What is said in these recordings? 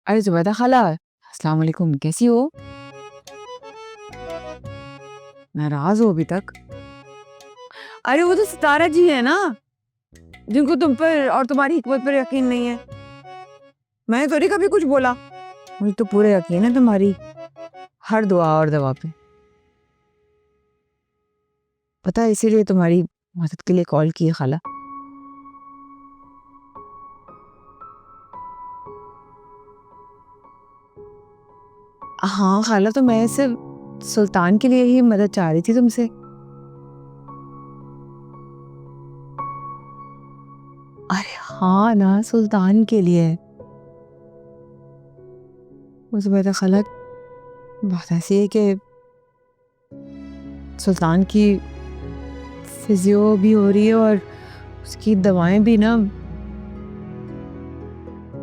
अरे ज़ुबैदा खाला, अस्सलाम वालेकुम, कैसी हो? नाराज़ हो अभी तक? अरे वो तो सितारा जी है ना, जिनको तुम पर और तुम्हारी हिकमत पर यकीन नहीं है। मैंने तो नहीं कभी कुछ बोला। मुझे तो पूरा यकीन है तुम्हारी हर दुआ और दवा पे। पता है इसीलिए तुम्हारी मदद के लिए कॉल की है खाला। हाँ खाला, तो मैं सिर्फ सुल्तान के लिए ही मदद चाह रही थी तुमसे। अरे हाँ ना, सुल्तान के लिए। वो ज़ुबैदा खाला, बात ऐसी है कि सुल्तान की फिजियो भी हो रही है और उसकी दवाएं भी ना,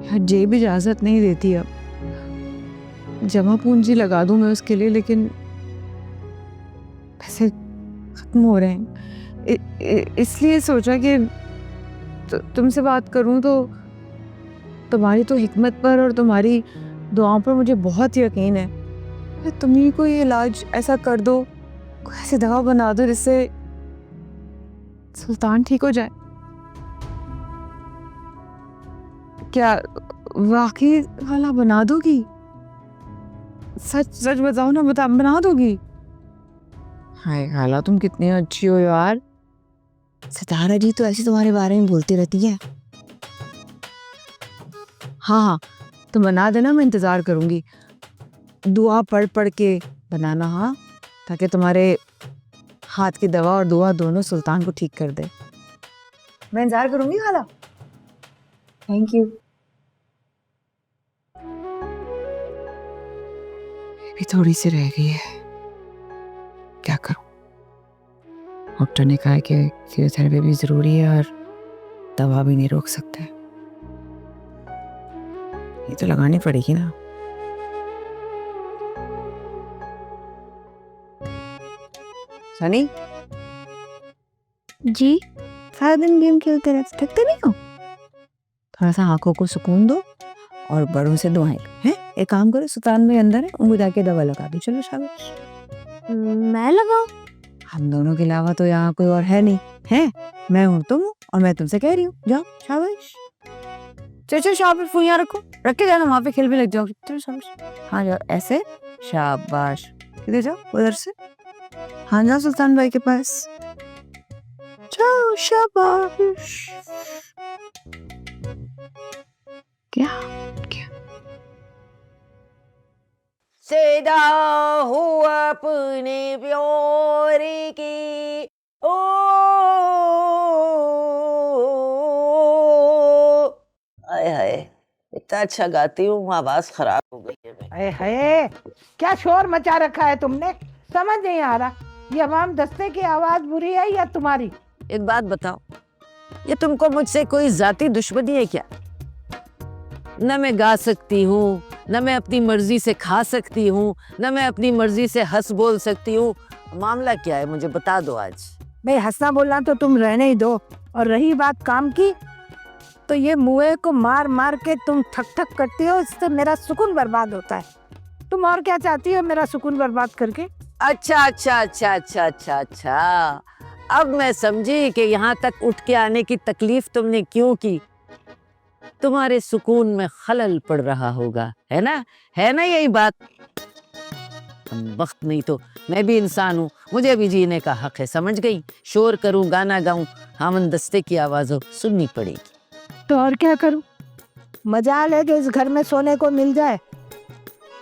यार जेब इजाज़त नहीं देती अब। जमा पूंजी लगा दूं मैं उसके लिए, लेकिन पैसे खत्म हो रहे हैं। इसलिए सोचा कि तुमसे बात करूं, तो तुम्हारी तो हिकमत पर और तुम्हारी दुआओं पर मुझे बहुत यकीन है। तुम ही कोई इलाज ऐसा कर दो, कोई ऐसी दवा बना दो जिससे सुल्तान ठीक हो जाए। क्या वाकई वाला बना दोगी? सच सच बताओ ना, बना दोगी? हाय खाला, तुम कितनी अच्छी हो यार। सितारा जी तो ऐसे तुम्हारे बारे में बोलती रहती है। हाँ हाँ, तुम बना देना, मैं इंतजार करूंगी। दुआ पढ़ पढ़ के बनाना, हाँ, ताकि तुम्हारे हाथ की दवा और दुआ दोनों सुल्तान को ठीक कर दे। मैं इंतजार करूंगी खाला। Thank you. भी थोड़ी सी रह गई है, क्या करूं? डॉक्टर ने कहा है कि फिजियोथेरेपी भी जरूरी है और दवा भी नहीं रोक सकते। ये तो लगानी पड़ेगी ना। सनी जी, सारा दिन गेम खेलते रहते, थकते नहीं हो? थोड़ा सा आंखों को सुकून दो और बड़ों से दुआएं लो, हैं? एक काम करो, सुल्तान में अंदर है, उनको जाके दवा लगा दो। चलो शाबाश। मैं लगाऊं? हम दोनों के अलावा तो यहाँ कोई और है नहीं, है? मैं हूँ, तुम हो, और मैं तुमसे कह रही हूँ, जाओ शाबाश। चलो चलो, शाबाश, फोन यहाँ रखो, रख के जाना, वहां पे खेल भी लग जाओ। चलो शाबाश। हाँ जाओ, ऐसे शाबाश। किधर जाओ? उधर से। हाँ जाओ सुल्तान भाई के पास, जाओ शाबाश। क्या क्या सदा हो अपने प्यार की ओ हाय हाय, इतना अच्छा गाती हूँ, आवाज खराब हो गई है मेरी। अरे है, क्या शोर मचा रखा है तुमने? समझ नहीं आ रहा, ये अवाम दस्ते की आवाज बुरी है या तुम्हारी? एक बात बताओ, ये तुमको मुझसे कोई जाती दुश्मनी है क्या? न मैं गा सकती हूँ, न मैं अपनी मर्जी से खा सकती हूँ, न मैं अपनी मर्जी से हंस बोल सकती हूँ। मामला क्या है, मुझे बता दो आज। भाई हंसना बोलना तो तुम रहने ही दो, और रही बात काम की, तो ये मुँह को मार मार के तुम थक थक करती हो, इससे मेरा सुकून बर्बाद होता है। तुम और क्या चाहती हो मेरा सुकून बर्बाद करके? अच्छा अच्छा अच्छा अच्छा अच्छा अच्छा, अब मैं समझी कि यहाँ तक उठ के आने की तकलीफ तुमने क्यों की। तुम्हारे सुकून में खलल पड़ रहा होगा, है ना यही बात? वक्त नहीं तो मैं भी इंसान हूँ, मुझे भी जीने का हक है, समझ गई? शोर करूँ, गाना गाऊं, हामन दस्ते की आवाज़ सुननी पड़ेगी। तो और क्या करूं? मजाल है कि इस घर में सोने को मिल जाए।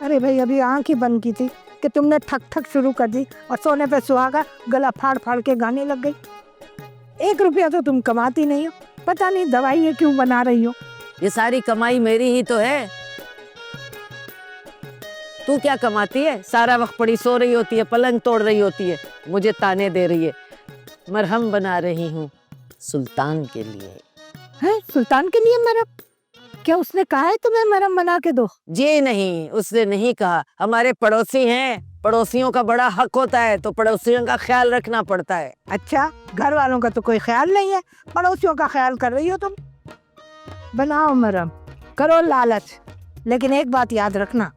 अरे भाई, अभी आंख ही बंद की थी कि तुमने ठक ठक शुरू कर दी, और सोने पे सुहागा गला फाड़ फाड़ के गाने लग गई। 1 रुपया तो तुम कमाती नहीं हो, पता नहीं दवाई ये क्यों बना रही हो। ये सारी कमाई मेरी ही तो है। तू क्या कमाती है? सारा वक्त पड़ी सो रही होती है, पलंग तोड़ रही होती है, मुझे ताने दे रही है। मरहम बना रही हूँ सुल्तान के लिए। है सुल्तान के लिए मरहम? क्या उसने कहा है तुम्हें मरहम बना के दो? जी नहीं, उसने नहीं कहा। हमारे पड़ोसी हैं, पड़ोसियों का बड़ा हक होता है, तो पड़ोसियों का ख्याल रखना पड़ता है। अच्छा, घर वालों का तो कोई ख्याल नहीं है, पड़ोसियों का ख्याल कर रही हो तुम। बनाओ मरहम, करो लालच, लेकिन एक बात याद रखना,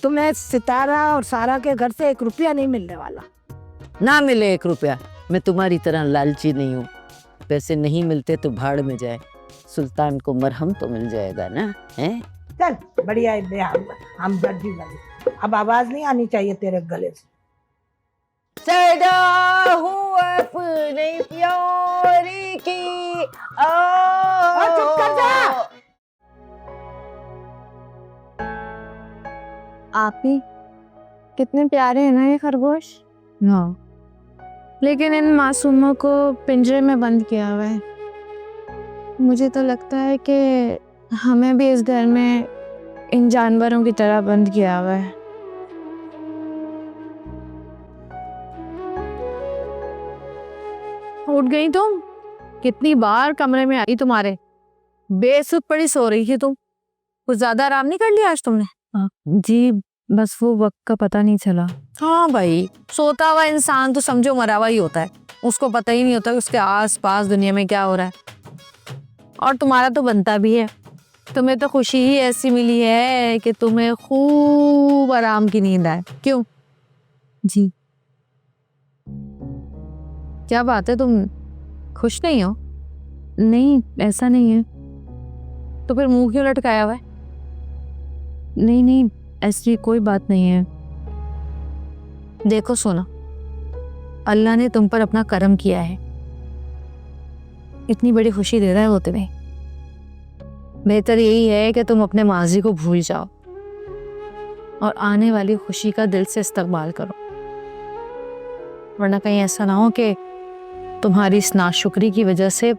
तुम्हें सितारा और सारा के घर से 1 रुपया नहीं मिलने वाला। ना मिले 1 रुपया, मैं तुम्हारी तरह लालची नहीं हूँ। पैसे नहीं मिलते तो भाड़ में जाए, सुल्तान को मरहम तो मिल जाएगा ना, हैं? चल बढ़िया है दे, हम बर्जी वाली। अब आवाज नहीं आनी चाहिए तेरे गले से। सदा हूँ अपने प्यारी की चुप कर जा। आप ही कितने प्यारे हैं ना ये खरगोश। हाँ, लेकिन इन मासूमों को पिंजरे में बंद किया हुआ है। मुझे तो लगता है कि हमें भी इस घर में इन जानवरों की तरह बंद किया हुआ है। उठ गई तुम? कितनी बार कमरे में आई तुम्हारे, बेसुध पड़ी सो रही थी तुम। कुछ ज्यादा आराम नहीं कर लिया आज तुमने? जी बस वो वक्त का पता नहीं चला। हाँ भाई, सोता हुआ इंसान तो समझो मरा हुआ ही होता है, उसको पता ही नहीं होता कि उसके आस पास दुनिया में क्या हो रहा है। और तुम्हारा तो बनता भी है, तुम्हें तो खुशी ही ऐसी मिली है कि तुम्हें खूब आराम की नींद आए। क्यों जी क्या बात है, तुम खुश नहीं हो? नहीं, ऐसा नहीं है। तो फिर मुंह क्यों लटकाया हुआ है? नहीं नहीं, ऐसी कोई बात नहीं है। देखो सोना, अल्लाह ने तुम पर अपना करम किया है, इतनी बड़ी खुशी दे रहा है वो तुम्हें। बेहतर यही है कि तुम अपने माजी को भूल जाओ और आने वाली खुशी का दिल से इस्तकबाल करो, वरना कहीं ऐसा ना हो कि तुम्हारी इस नाशुक्री की वजह से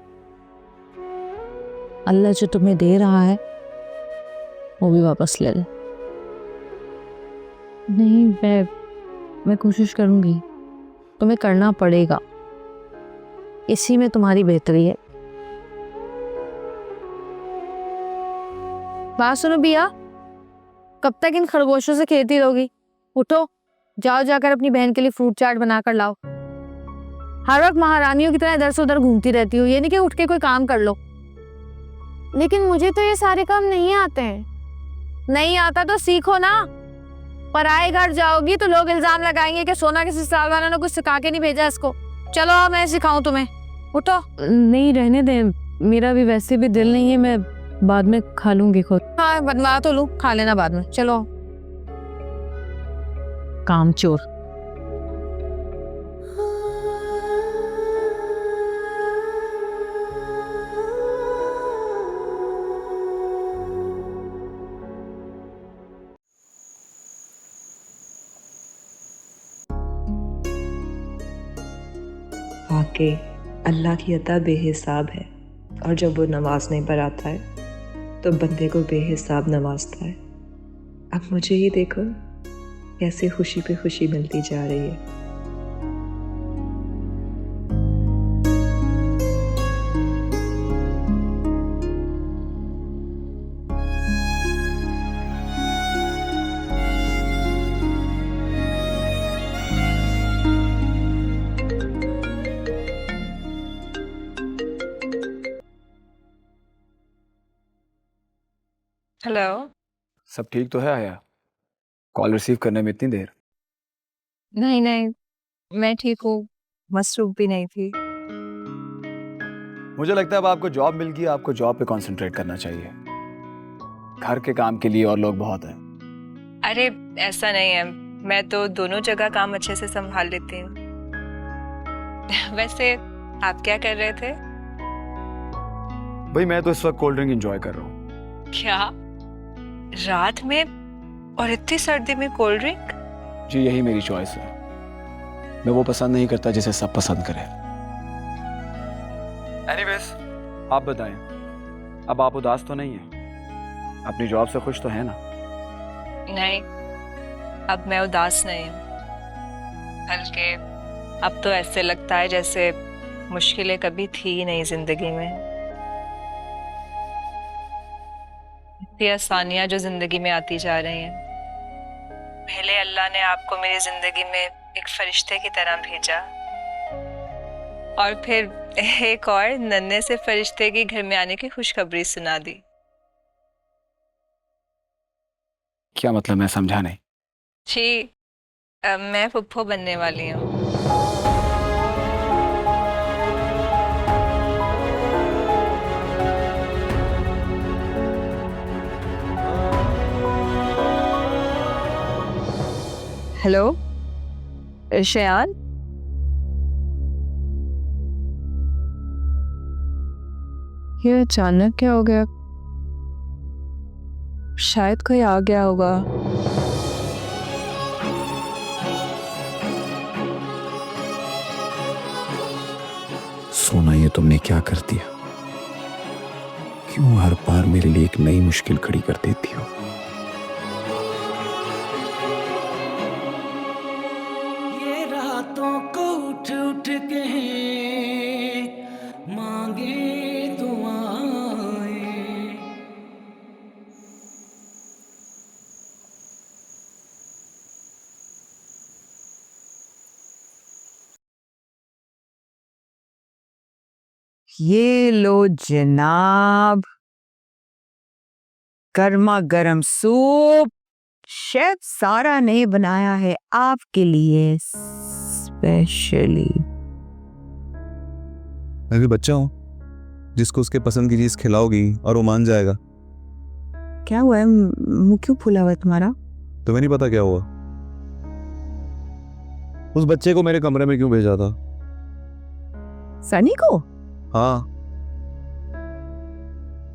अल्लाह जो तुम्हें दे रहा है वो भी वापस ले ले। नहीं, मैं कोशिश करूंगी। तुम्हें करना पड़ेगा, इसी में तुम्हारी बेहतरी है। बात सुनो बिया, कब तक इन खरगोशों से खेलती रहोगी? उठो, जाओ जाकर अपनी बहन के लिए फ्रूट चाट बना कर लाओ। हर वक्त महारानियों की तरह इधर से उधर घूमती रहती हो, ये नहीं कि उठ के कोई काम कर लो। लेकिन मुझे तो ये सारे काम नहीं आते हैं। नहीं आता तो सीखो ना। पराए घर जाओगी तो लोग इल्जाम लगाएंगे कि सोना के ससुराल वालों ने कुछ सिखा के नहीं भेजा इसको। चलो मैं सिखाऊं तुम्हें, उठो। नहीं, रहने दे, मेरा भी वैसे भी दिल नहीं है, मैं बाद में खा लूंगी खुद। हाँ बनवा तो लूं, खा लेना बाद में। चलो। कामचोर। वाकई अल्लाह की अता बेहिसाब है, और जब वो नवाजने पर आता है तो बंदे को बेहिसाब नवाजता है। अब मुझे ही देखो कैसे खुशी पे खुशी मिलती जा रही है। हेलो। सब ठीक तो है आया? कॉल रिसीव करने में इतनी देर? नहीं नहीं, मैं ठीक हूँ, मसरूफ भी नहीं थी। मुझे लगता है अब आपको जॉब मिल गई, आपको जॉब पे कंसंट्रेट करना चाहिए। घर के काम के लिए और लोग बहुत हैं। अरे ऐसा नहीं है, मैं तो दोनों जगह काम अच्छे से संभाल लेती हूँ। वैसे आप क्या कर रहे थे? भाई मैं तो इस वक्त कोल्ड ड्रिंक एंजॉय कर रहा हूँ। क्या रात में और इतनी सर्दी में कोल्ड ड्रिंक? जी यही मेरी चॉइस है। मैं वो पसंद नहीं करता जिसे सब पसंद करें। एनीवेज, आप बताएं, अब आप उदास तो नहीं हैं? अपनी जॉब से खुश तो हैं ना? नहीं, अब मैं उदास नहीं हूँ, बल्कि अब तो ऐसे लगता है जैसे मुश्किलें कभी थी ही नहीं जिंदगी में। इतनी आसानियां जो जिंदगी में आती जा रही हैं। पहले अल्लाह ने आपको मेरी जिंदगी में एक फरिश्ते की तरह भेजा, और फिर एक और नन्हे से फरिश्ते की घर में आने की खुशखबरी सुना दी। क्या मतलब, मैं समझा नहीं। जी, मैं फुफ्फो बनने वाली हूँ। हेलो शयान, ये अचानक क्या हो गया? शायद कोई आ गया होगा। सोना, ये तुमने क्या कर दिया? क्यों हर बार मेरे लिए एक नई मुश्किल खड़ी कर देती हो? ये रातों को उठ उठ के मांगे दुआएं। ये लो जनाब, गर्मा गर्म सूप शेफ सारा ने बनाया है आपके लिए स्पेशली। मैं भी बच्चा हूँ जिसको उसके पसंद की चीज खिलाओगी और वो मान जाएगा। क्या हुआ है, मुंह क्यों फूला हुआ है तुम्हारा? तुम्हें नहीं पता क्या हुआ? उस बच्चे को मेरे कमरे में क्यों भेजा था? सनी को? हाँ,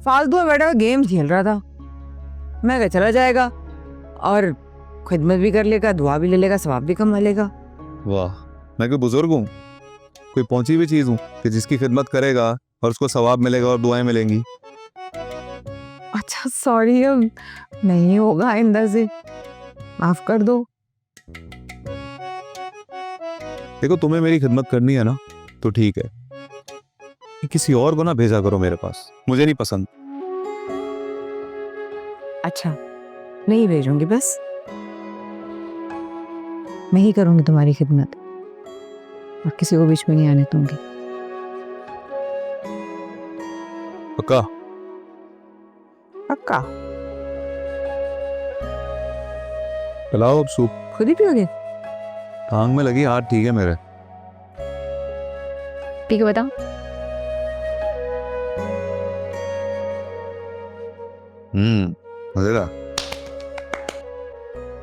फालतू में बैठा गेम खेल रहा था। मैं कहा चला जाएगा और खिदमत भी कर लेगा, दुआ भी ले लेगा, सवाब भी कमा लेगा। वाह, मैं कोई बुजुर्ग हूँ, कोई पहुंची हुई चीज हूँ कि जिसकी खिदमत करेगा और उसको सवाब मिलेगा और दुआएं मिलेंगी। अच्छा सॉरी, अब नहीं होगा आइंदा से, माफ कर दो। देखो, तुम्हें मेरी खिदमत करनी है ना तो ठीक है, किसी और को ना भेजा करो मेरे पास, मुझे नहीं पसंद। अच्छा नहीं भेजूंगी, बस मैं ही करूंगी तुम्हारी खिदमत और किसी को बीच में नहीं आने दूंगी। पक्का? पक्का। पिलाओ अब सूप। खुद ही पियोगे? टांग में लगी, हाथ ठीक है मेरे। पी के बताओ। मजेदार।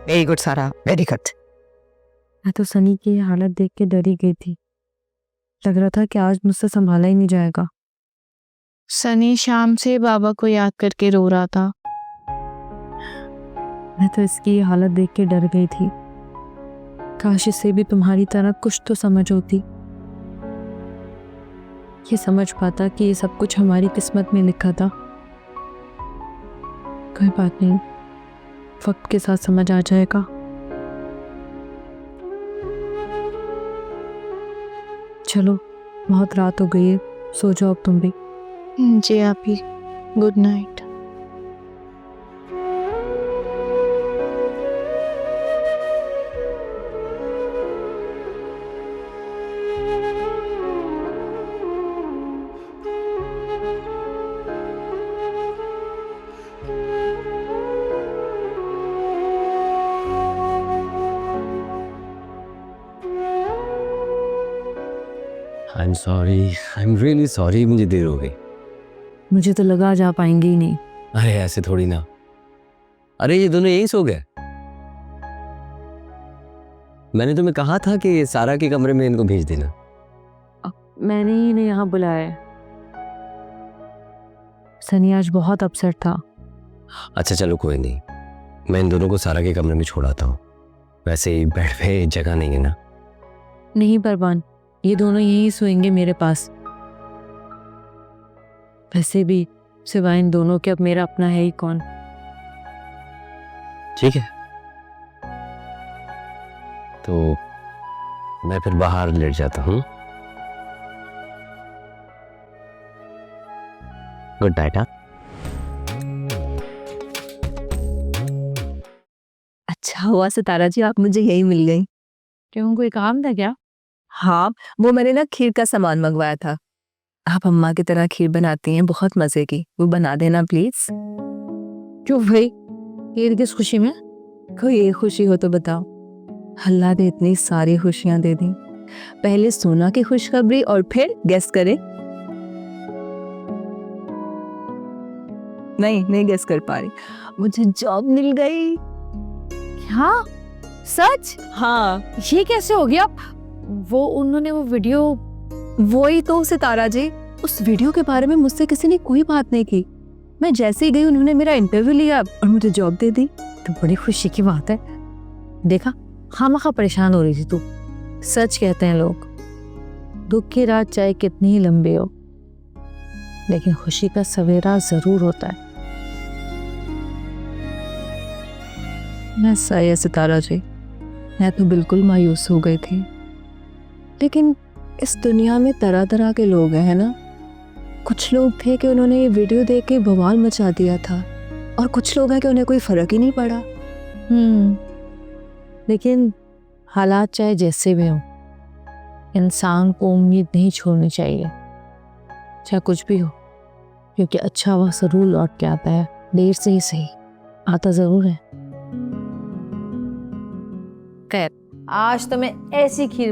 वेरी गुड सारा, वेरी गुड। मैं तो सनी की ये हालत देख के डर ही गई थी। लग रहा था कि आज मुझसे संभाला ही नहीं जाएगा। सनी शाम से बाबा को याद करके रो रहा था। मैं तो इसकी ये हालत देख के डर गई थी। काश इसे भी तुम्हारी तरह कुछ तो समझ होती, ये समझ पाता कि ये सब कुछ हमारी किस्मत में लिखा था। कोई बात नहीं, वक्त के साथ समझ आ जाएगा। चलो बहुत रात हो गई है, सो जाओ अब तुम भी। जी आप ही, good night. I'm sorry, I'm really sorry, मुझे देर हो गई। मुझे तो लगा जा पाएंगे ही नहीं। अरे ऐसे थोड़ी ना। अरे ये दोनों यहीं सो गए। मैंने तुम्हें कहा था कि सारा के कमरे में इनको भेज देना। मैंने ही इन्हें यहाँ बुलाया है। सनी आज बहुत अपसेट था। अच्छा चलो कोई नहीं, मैं इन दोनों को सारा के कमरे में छोड़ आता हूँ। वैसे ही बेड पे जगह नहीं है ना। नहीं परवान, ये दोनों यहीं सोएंगे मेरे पास। वैसे भी सिवाय इन दोनों के अब मेरा अपना है ही कौन। ठीक है, तो मैं फिर बाहर लेट जाता हूँ। Good night. हाँ, अच्छा हुआ सितारा जी, आप मुझे यही मिल गई। क्यों, कोई काम था क्या? हाँ, वो मैंने ना खीर का सामान मंगवाया था। आप अम्मा की तरह खीर बनाती हैं, बहुत मजे की, वो बना देना प्लीज। क्यों भाई, खीर किस खुशी में? कोई एक खुशी हो तो बताओ। अल्लाह ने इतनी सारी खुशियां दे दी, पहले सोना की खुशखबरी और फिर गेस करे। नहीं गेस कर पा रही। मुझे जॉब मिल गई। हाँ सच? हाँ ये कैसे हो गया? वो उन्होंने वो वीडियो, वही तो सितारा जी, उस वीडियो के बारे में मुझसे किसी ने कोई बात नहीं की। मैं जैसे ही गई उन्होंने मेरा इंटरव्यू लिया और मुझे जॉब दे दी। तो बड़ी खुशी की बात है। देखा, खामखा परेशान हो रही थी तू। सच कहते हैं लोग, दुख की रात चाहे कितनी ही लंबी हो, लेकिन खुशी का सवेरा जरूर होता है। मैं सही है सितारा जी, मैं तो बिल्कुल मायूस हो गई थी। लेकिन इस दुनिया में तरह तरह के लोग हैं ना। कुछ लोग थे कि उन्होंने ये वीडियो देख के बवाल मचा दिया था, और कुछ लोग हैं कि उन्हें कोई फर्क ही नहीं पड़ा। लेकिन हालात चाहे जैसे भी हो, इंसान को उम्मीद नहीं छोड़नी चाहिए, चाहे कुछ भी हो, क्योंकि अच्छा वक्त जरूर लौट के आता है। देर से ही सही, आता जरूर है। खैर, आज तो मैं ऐसी खीर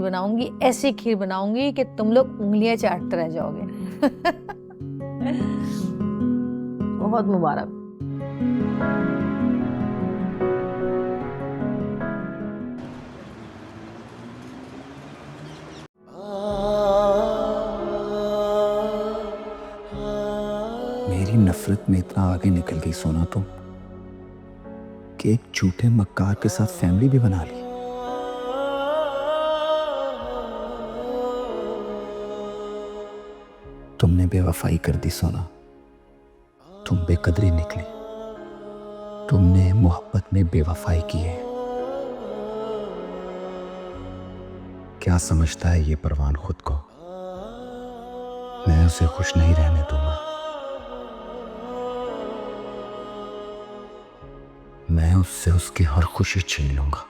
बनाऊंगी कि तुम लोग उंगलियां चाटते रह जाओगे। बहुत मुबारक। मेरी नफरत में इतना आगे निकल गई सोना तुम कि एक झूठे मक्कार के साथ फैमिली भी बना ली। तुमने बेवफाई कर दी सोना, तुम बेकदरी निकली। तुमने मोहब्बत में बेवफाई की है। क्या समझता है ये परवान खुद को? मैं उसे खुश नहीं रहने दूंगा। मैं उससे उसकी हर खुशी छीन लूंगा।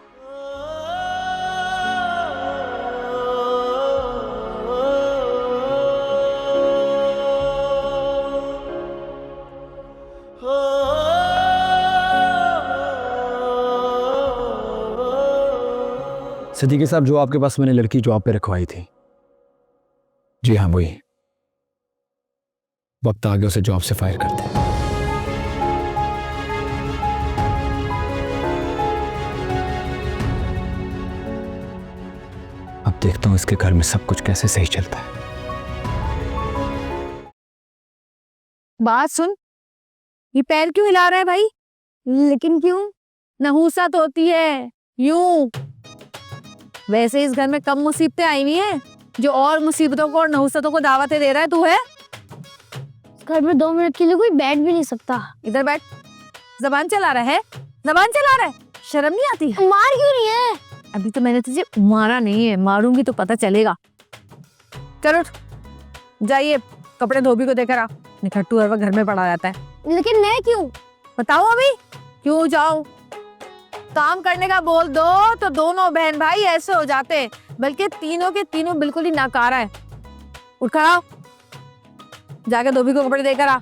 सिद्दीकी साहब, जो आपके पास मैंने लड़की जॉब पे रखवाई थी। जी हाँ, वही। वक्त आ गया उसे जॉब से फायर कर दे। अब देखता हूं इसके घर में सब कुछ कैसे सही चलता है। बात सुन, ये पैर क्यों हिला रहा है भाई? लेकिन क्यों? नहुसत होती है यूं। वैसे इस घर में कम मुसीबतें आई हुई हैं, जो और मुसीबतों को और नहुसतों को दावतें दे रहा है तू है। घर में 2 मिनट के लिए कोई बैठ भी नहीं सकता। इधर बैठ। जबान चला रहा है, जबान चला रहा है, शर्म नहीं आती है? मार क्यों नहीं है? अभी तो मैंने तुझे मारा नहीं है, मारूंगी तो पता चलेगा। चलो जाइए, कपड़े धोबी को देकर आ। निखट्टू हर वक्त घर में पड़ा रहता है। लेकिन मैं क्यों? बताओ अभी क्यों जाओ? काम करने का बोल दो तो दोनों बहन भाई ऐसे हो जाते, बल्कि तीनों के तीनों बिल्कुल ही नाकारा है। उठ खड़ा हो, जाके धोबी को कपड़े देकर आ।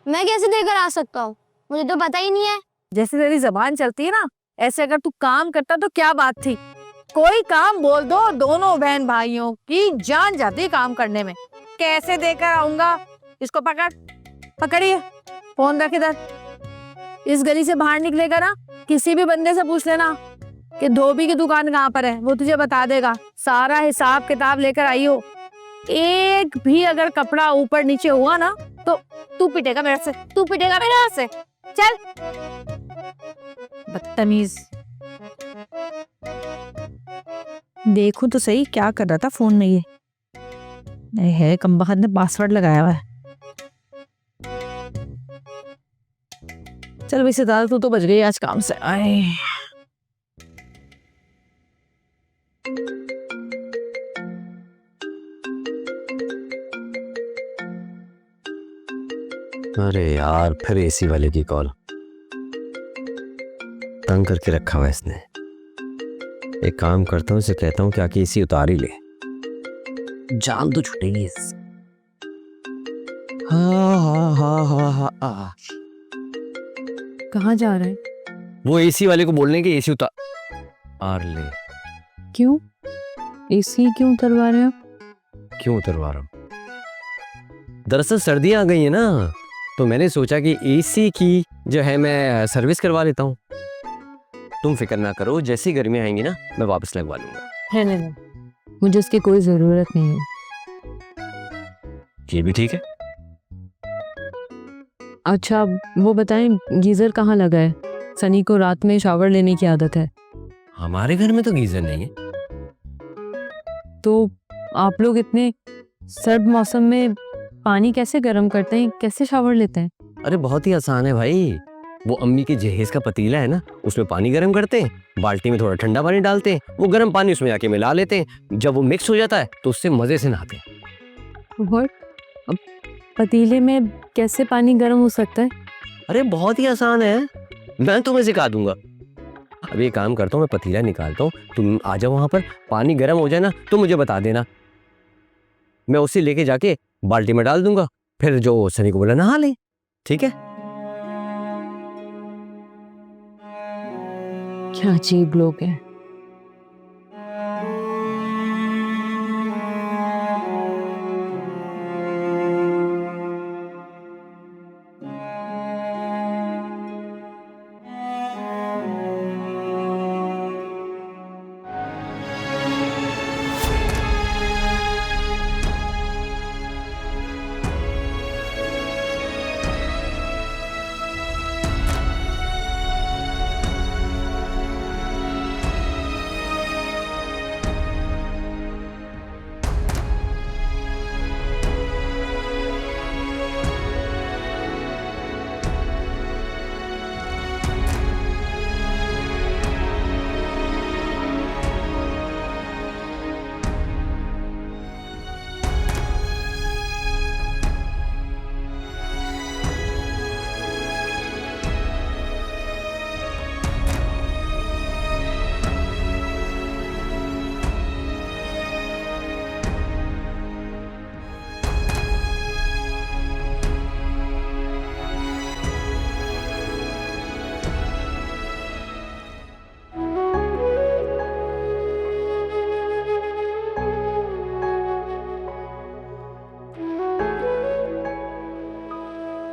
मैं कैसे देकर आ सकता हूँ? मुझे तो पता ही नहीं है। जैसे तेरी जबान चलती है ना, ऐसे अगर तू काम करता तो क्या बात थी। कोई काम बोल दो, दोनों बहन भाइयों की जान जाती है काम करने में। कैसे देकर आऊंगा? इसको पकड़, पकड़िए। फोन रख इधर। इस गली से बाहर निकलेगा ना, किसी भी बंदे से पूछ लेना कि धोबी की दुकान कहाँ पर है, वो तुझे बता देगा। सारा हिसाब किताब लेकर आई हो। एक भी अगर कपड़ा ऊपर नीचे हुआ ना तो तू पिटेगा मेरे से, तू पिटेगा मेरे हाथ से। चल बदतमीज। देखूं तो सही क्या कर रहा था फोन में ये। है कमबख्त ने पासवर्ड लगाया हुआ है। चल वैसे दादा, तू तो बच गई आज काम से। आए अरे यार, फिर एसी वाले की कॉल। तंग करके रखा हुआ इसने। एक काम करता हूँ, इसे कहता हूँ कि आके एसी उतार ही ले, जान तो छूटेगी इस। हाँ। कहाँ जा रहे हैं? वो एसी वाले को बोलने के एसी उतार ले। क्यों? एसी क्यों उतरवा रहे हो? क्यों उतरवा रहा हूँ? दरअसल सर्दियां आ गई है ना, तो मैंने सोचा कि एसी की जो है मैं सर्विस करवा लेता हूँ। तुम फिक्र ना करो, जैसी गर्मी आएंगी ना मैं वापस लगवा लूंगा। रहने दो, मुझे इसकी कोई जरूरत नहीं है। ये भी ठीक है। अच्छा वो बताएं, गीजर कहाँ लगा है? सनी को रात में शावर लेने की आदत है। हमारे घर में तो गीजर नहीं है। तो आप लोग इतने सर्द मौसम में पानी कैसे गर्म करते हैं, कैसे शावर लेते हैं? अरे बहुत ही आसान है भाई। वो अम्मी के जहेज का पतीला है ना, उसमें पानी गर्म करते हैं, बाल्टी में थोड़ा ठंडा पानी डालते हैं, वो गर्म पानी उसमें जाके मिला लेते हैं। जब वो मिक्स हो जाता है तो उससे मजे से नहाते हैं। अब पतीले में कैसे पानी गर्म हो सकता है? अरे बहुत ही आसान है, मैं तुम्हें सिखा दूंगा। अब ये काम करता हूँ, मैं पतीला निकालता हूँ, तुम आ जाओ वहां पर, पानी गर्म हो जाए ना तो मुझे बता देना, मैं उसे लेके जाके बाल्टी में डाल दूंगा, फिर जो सनी को बोला नहा ले। ठीक है? क्या अजीब लोग हैं।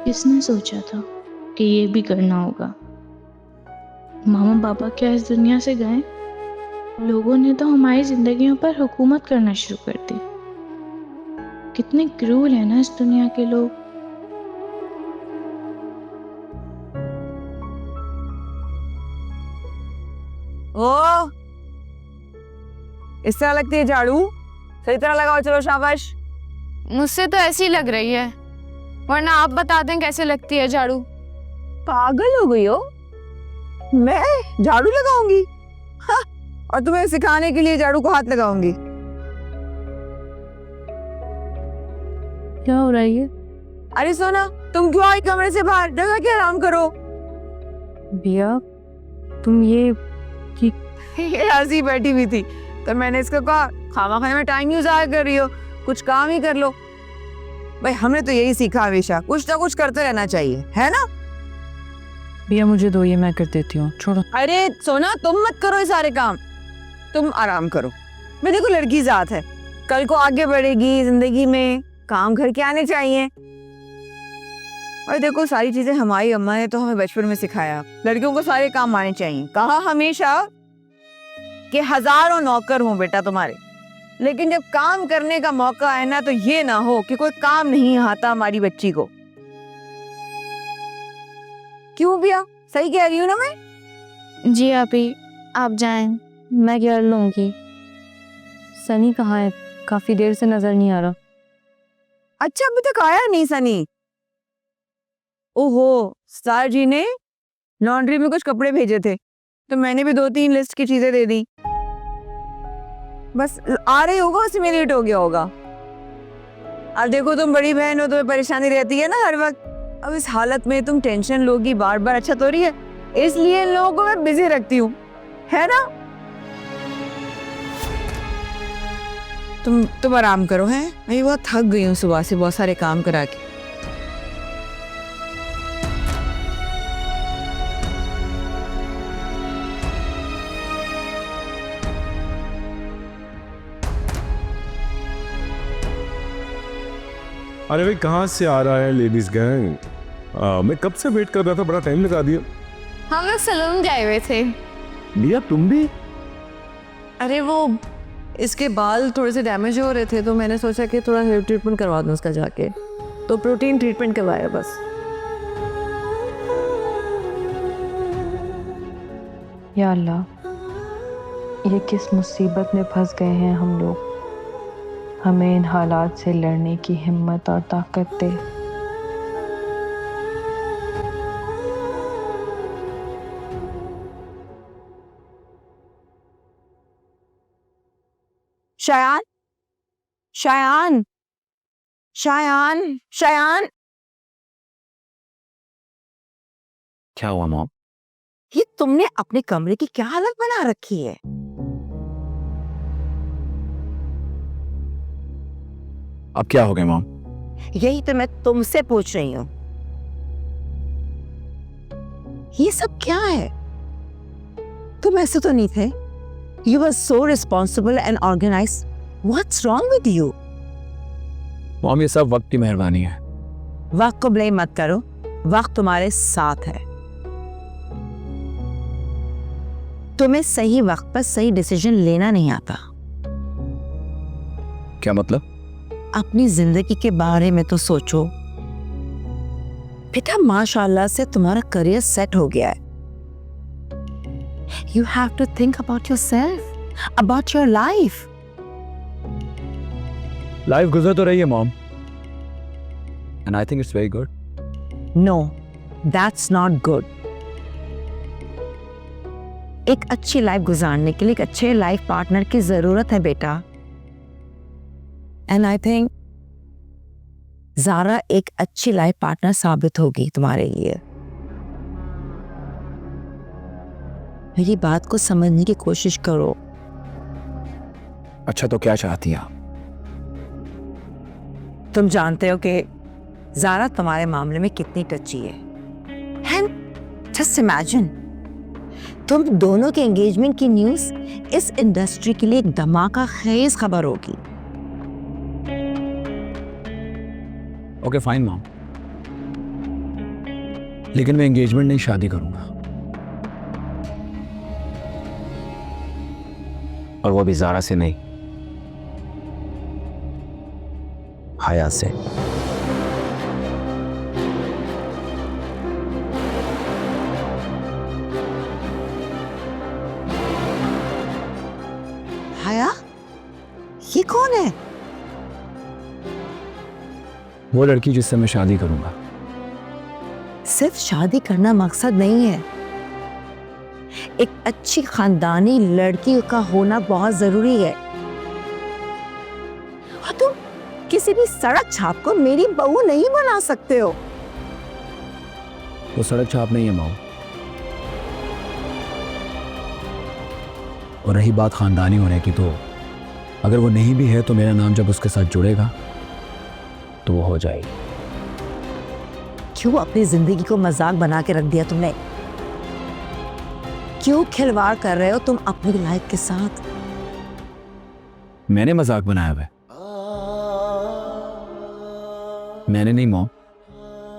किसने सोचा था कि ये भी करना होगा? मामा पापा क्या इस दुनिया से गए? लोगों ने तो हमारी जिंदगियों पर हुकूमत करना शुरू कर दी। कितने क्रूर है ना इस दुनिया के लोग। ओ, इस तरह लगती है झाड़ू? सही तरह लगाओ, चलो शाबाश। मुझसे तो ऐसी लग रही है, वरना आप बता दें कैसे लगती है झाड़ू। पागल हो गई हो? मैं झाड़ू लगाऊंगी? हाँ, और तुम्हें सिखाने के लिए झाड़ू को हाथ लगाऊंगी? क्या हो रहा है ये? अरे सोना, तुम क्यों आई कमरे से बाहर? जगह के आराम करो। भैया तुम ये ऐसी बैठी हुई थी तो मैंने इसको कहा खामा खाने में टाइम यूज आया कर रही हो, कुछ काम ही कर लो। भाई हमने तो यही सीखा, हमेशा कुछ ना कुछ करते रहना चाहिए, है ना? भैया मुझे दो, ये मैं कर देती हूँ, छोड़ो। अरे सोना, तुम मत करो ये सारे काम, तुम आराम करो। मैं देखो लड़की जात है, कल को आगे बढ़ेगी जिंदगी में, काम घर के आने चाहिए। और देखो सारी चीजें हमारी अम्मा ने तो हमें बचपन में सिखाया, लड़कियों को सारे काम आने चाहिए। कहा हमेशा कि हजारों नौकर हों बेटा तुम्हारे, लेकिन जब काम करने का मौका आए ना तो ये ना हो कि कोई काम नहीं आता हमारी बच्ची को। क्यों भैया, सही कह रही हूँ ना मैं? जी आप जाएं, मैं कर लूंगी। सनी कहाँ है? काफी देर से नजर नहीं आ रहा। अच्छा, अभी तक आया नहीं सनी? ओहो, सर जी ने लॉन्ड्री में कुछ कपड़े भेजे थे तो मैंने भी 2-3 लिस्ट की चीजें दे दी। बस आ रही होगा, उसमें लेट हो गया होगा। अब देखो तुम बड़ी बहन हो, तुम्हें परेशानी रहती है ना हर वक्त। अब इस हालत में तुम टेंशन लोगी बार बार, अच्छा तो रही है, इसलिए इन लोगों को मैं बिजी रखती हूँ, है ना? तुम आराम करो, हैं? मैं बहुत थक गई हूँ सुबह से, बहुत सारे काम करा के। अरे भाई कहाँ से आ रहा है लेडीज गैंग? मैं कब से वेट कर रहा था, बड़ा टाइम लगा दिया। हम लोग सलून गए हुए थे। लिया तुम भी? अरे वो इसके बाल थोड़े से डैमेज हो रहे थे तो मैंने सोचा कि थोड़ा हेयर ट्रीटमेंट करवा दूं उसका जाके, तो प्रोटीन ट्रीटमेंट करवाया बस। या अल्लाह, ये किस मुसीबत में फंस गए हैं हम लोग। हमें इन हालात से लड़ने की हिम्मत और ताकत दे। शायान, शायान, शायान, शायान। क्या हुआ मॉम? ये तुमने अपने कमरे की क्या हालत बना रखी है? अब क्या हो गया मॉम? यही तो मैं तुमसे पूछ रही हूँ। ये सब क्या है? तुम ऐसे तो नहीं थे। You were so responsible and organized. What's wrong with you? Mom ये सब वक्त की मेहरबानी है। वक्त को ब्लेम मत करो, वक्त तुम्हारे साथ है। तुम्हें सही वक्त पर सही डिसीजन लेना नहीं आता। क्या मतलब? अपनी जिंदगी के बारे में तो सोचो। बेटा माशाल्लाह से तुम्हारा करियर सेट हो गया है। You have to think about yourself, about your life. Life गुजर तो रही है mom, and I think it's very good. No, that's not good. एक अच्छी लाइफ गुजारने के लिए एक अच्छे लाइफ पार्टनर की जरूरत है बेटा। And I think ज़ारा एक अच्छी लाइफ पार्टनर साबित होगी तुम्हारे लिए। मेरी बात को समझने की कोशिश करो। अच्छा तो क्या चाहती हैं आप? तुम जानते हो कि ज़ारा तुम्हारे मामले में कितनी टची है। And just imagine, तुम दोनों के एंगेजमेंट की न्यूज़ इस इंडस्ट्री के लिए एक धमाका खेज खबर होगी। ओके फाइन मॉम, लेकिन मैं एंगेजमेंट नहीं शादी करूंगा, और वो भी ज़ारा से नहीं, हया से। हया? ये कौन है? वो लड़की जिससे मैं शादी करूंगा। सिर्फ शादी करना मकसद नहीं है, एक अच्छी खानदानी लड़की का होना बहुत जरूरी है। और तुम किसी भी सड़क छाप को मेरी बहू नहीं बना सकते हो। वो सड़क छाप नहीं है माँ। और रही बात खानदानी होने की, तो अगर वो नहीं भी है तो मेरा नाम जब उसके साथ जुड़ेगा तो वो हो जाएगी। क्यों अपनी जिंदगी को मजाक बना के रख दिया तुमने? क्यों खिलवाड़ कर रहे हो तुम अपनी लाइफ के साथ? मैंने मजाक बनाया हुआ है? मैंने नहीं मॉम,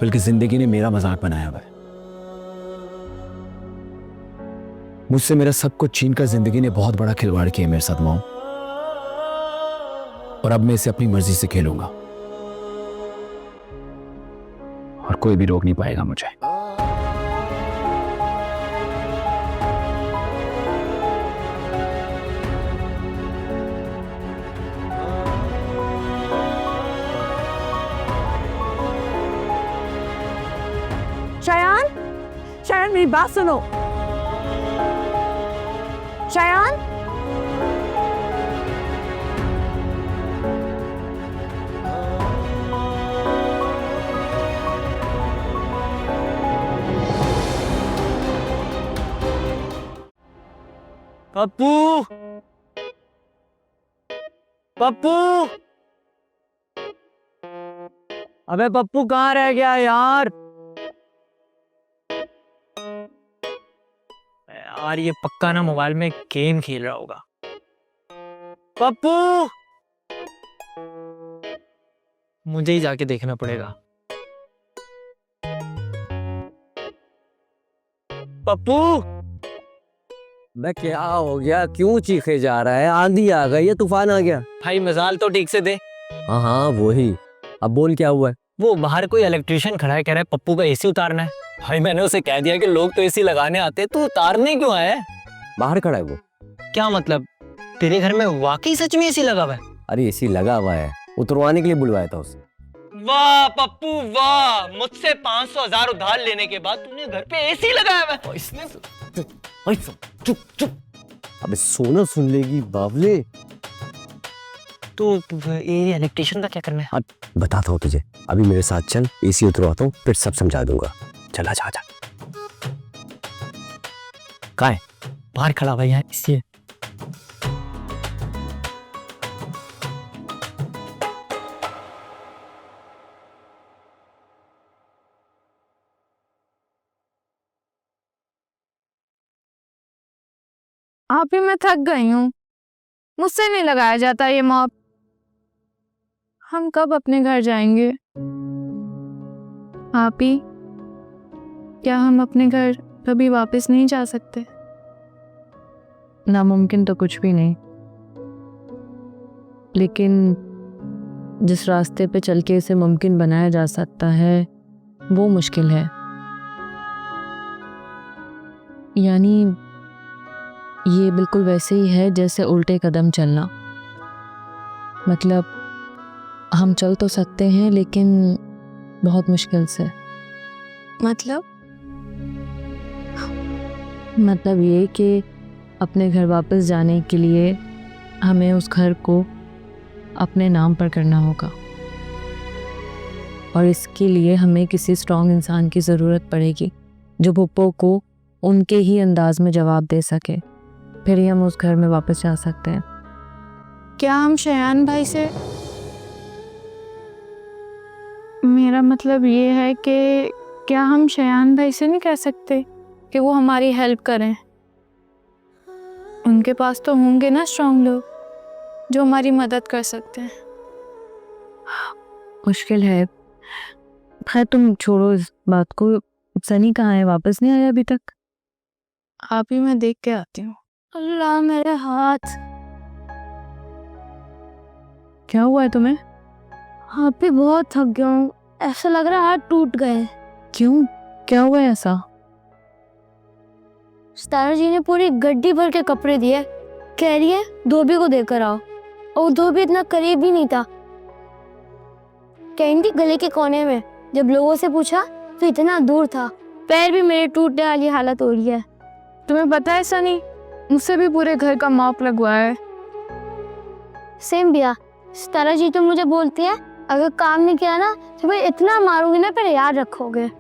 बल्कि जिंदगी ने मेरा मजाक बनाया हुआ है। मुझसे मेरा सब कुछ छीनकर जिंदगी ने बहुत बड़ा खिलवाड़ किया मेरे साथ मॉम, और अब मैं इसे अपनी मर्जी से खेलूंगा और कोई भी रोक नहीं पाएगा मुझे। शायान, शायान मेरी बात सुनो। शायान, पप्पू, पप्पू, अबे पप्पू कहाँ रह गया यार? यार ये पक्का ना मोबाइल में गेम खेल रहा होगा। पप्पू, मुझे ही जाके देखना पड़ेगा। पप्पू, मैं क्या हो गया? क्यों चीखे जा रहा है? आंधी आ गई है, तूफान आ गया? भाई मजाल तो ठीक से दे। हाँ हाँ वही। अब बोल क्या हुआ है? वो बाहर कोई इलेक्ट्रिशियन खड़ा है, कह रहा है पप्पू का एसी उतारना है। भाई मैंने उसे कह दिया कि लोग तो एसी लगाने आते हैं, तू उतारने क्यों आया है? बाहर खड़ा है वो। क्या मतलब? तेरे घर में वाकई सच में एसी लगा हुआ है? अरे एसी लगा हुआ है, उतरवाने के लिए बुलवाया था उसे। वाह पप्पू वाह, मुझसे 500,000 उधार लेने के बाद तूने घर पे एसी लगाया हुआ है। इसने चुप चुप। अबे सोना सुन लेगी बावले। तो ये इलेक्ट्रिशियन का क्या करना है? बताता हूँ तुझे, अभी मेरे साथ चल, एसी उतरवाता हूँ, फिर सब समझा दूंगा। चला जा जा। कहाँ है? बाहर खड़ा भाई है इसलिए। आप ही मैं थक गई हूँ, मुझसे नहीं लगाया जाता ये मॉप। हम कब अपने घर जाएंगे? आप ही, क्या हम अपने घर कभी वापस नहीं जा सकते? नामुमकिन तो कुछ भी नहीं, लेकिन जिस रास्ते पे चल के इसे मुमकिन बनाया जा सकता है वो मुश्किल है। यानी ये बिल्कुल वैसे ही है जैसे उल्टे कदम चलना। मतलब हम चल तो सकते हैं लेकिन बहुत मुश्किल से। मतलब ये कि अपने घर वापस जाने के लिए हमें उस घर को अपने नाम पर करना होगा, और इसके लिए हमें किसी स्ट्रॉन्ग इंसान की ज़रूरत पड़ेगी जो पुप्पो को उनके ही अंदाज में जवाब दे सके। फिर ही हम उस घर में वापस जा सकते हैं। क्या हम शयान भाई से, मेरा मतलब ये है कि क्या हम शयान भाई से नहीं कह सकते कि वो हमारी हेल्प करें? उनके पास तो होंगे ना स्ट्रॉन्ग लोग जो हमारी मदद कर सकते हैं। मुश्किल है। खैर तुम छोड़ो इस बात को। सनी कहाँ है? वापस नहीं आया अभी तक? आप ही मैं देख के आती हूँ। अल्लाह मेरे हाथ। क्या हुआ है तुम्हें? आप ही बहुत थक गया हूँ, ऐसा लग रहा है हाथ टूट गए। क्यों? क्या हुआ है ऐसा? सितारा जी ने पूरी गड्डी भर के कपड़े दिए, कह रही है धोबी को देकर आओ, और धोबी इतना करीब भी नहीं था, कहीं थी गले के कोने में। जब लोगों से पूछा तो इतना दूर था। पैर भी मेरे टूटने वाली हालत हो रही है। तुम्हें पता है सनी, मुझसे भी पूरे घर का मॉप लगवाया है। सेम बिया। सितारा जी तो मुझे बोलती है अगर काम नहीं किया ना तो मैं इतना मारूंगी ना, फिर याद रखोगे।